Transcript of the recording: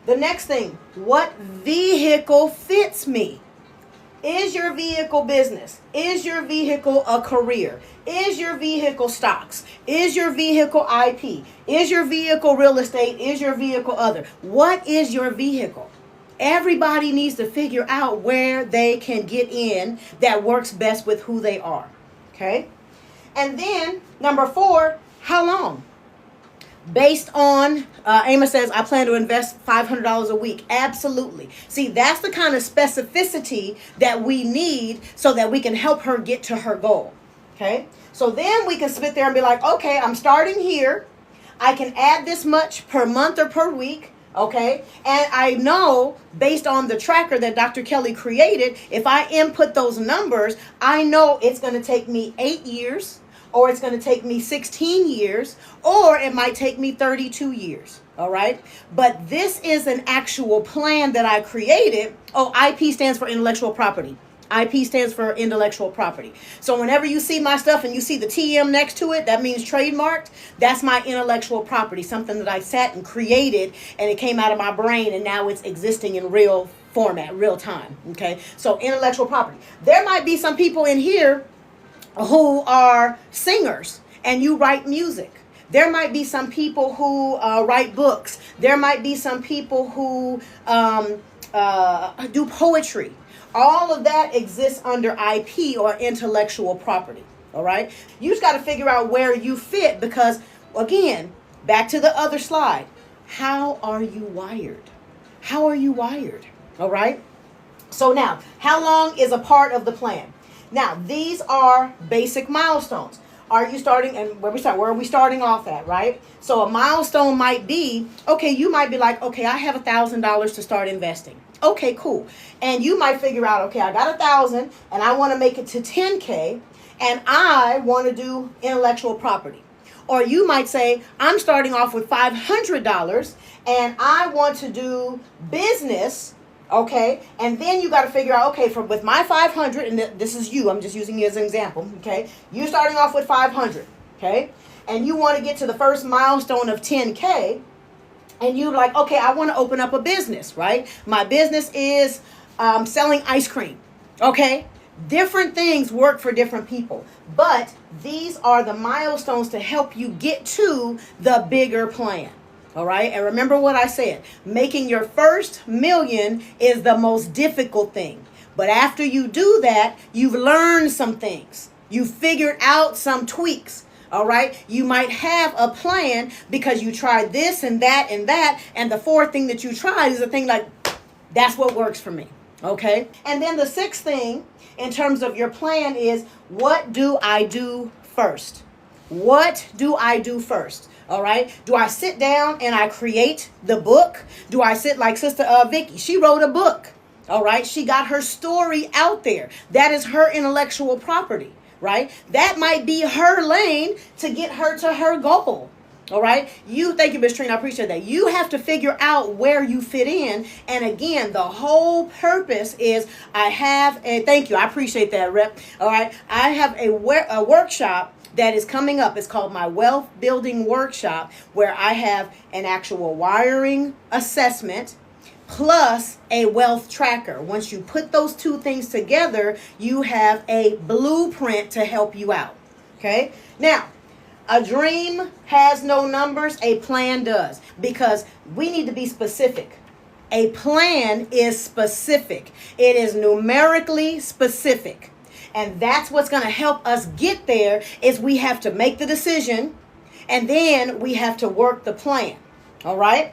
The next thing, what vehicle fits me? Is your vehicle business? Is your vehicle a career? Is your vehicle stocks? Is your vehicle IP? Is your vehicle real estate? Is your vehicle other? What is your vehicle? Everybody needs to figure out where they can get in that works best with who they are. Okay? And then, number 4, how long? Based on, Amos says, I plan to invest $500 a week. Absolutely. See, that's the kind of specificity that we need so that we can help her get to her goal. Okay? So then we can sit there and be like, okay, I'm starting here. I can add this much per month or per week. Okay? And I know, based on the tracker that Dr. Kelly created, if I input those numbers, I know it's going to take me 8 years, or it's going to take me 16 years, or it might take me 32 years. All right? But this is an actual plan that I created. Oh, IP stands for intellectual property. IP stands for intellectual property. So whenever you see my stuff and you see the TM next to it, that means trademarked. That's my intellectual property, something that I sat and created, and it came out of my brain, and now it's existing in real format, real time. Okay? So intellectual property. There might be some people in here who are singers and you write music. There might be some people who write books. There might be some people who do poetry. All of that exists under IP, or intellectual property. All right? You just got to figure out where you fit, because, again, back to the other slide. How are you wired? How are you wired? All right? So now, how long is a part of the plan? Now, these are basic milestones. Are you starting, and where are we starting off at, right? So a milestone might be, okay, you might be like, okay, I have $1,000 to start investing. Okay, cool. And you might figure out, okay, I got 1,000 and I want to make it to 10K, and I want to do intellectual property. Or you might say, I'm starting off with $500 and I want to do business. Okay, and then you got to figure out, okay, with my 500, and this is you, I'm just using you as an example, okay? You're starting off with 500, okay? And you want to get to the first milestone of 10K, and you're like, okay, I want to open up a business, right? My business is selling ice cream, okay? Different things work for different people, but these are the milestones to help you get to the bigger plan. All right. And remember what I said. Making your first million is the most difficult thing. But after you do that, you've learned some things. You've figured out some tweaks. All right. You might have a plan because you tried this and that and that. And the fourth thing that you tried is a thing like, that's what works for me. Okay. And then the sixth thing in terms of your plan is, what do I do first? What do I do first? All right. Do I sit down and I create the book? Do I sit like Sister Vicky? She wrote a book. All right. She got her story out there. That is her intellectual property, right? That might be her lane to get her to her goal. All right. Thank you, Miss Trina. I appreciate that. You have to figure out where you fit in. And again, the whole purpose is thank you. I appreciate that, Rep. All right. I have a workshop that is coming up. It's called my Wealth Building Workshop, where I have an actual wiring assessment plus a wealth tracker. Once you put those two things together, you have a blueprint to help you out. Okay? Now, a dream has no numbers, a plan does, because we need to be specific. A plan is specific. It is numerically specific. And that's what's going to help us get there, is we have to make the decision, and then we have to work the plan. All right?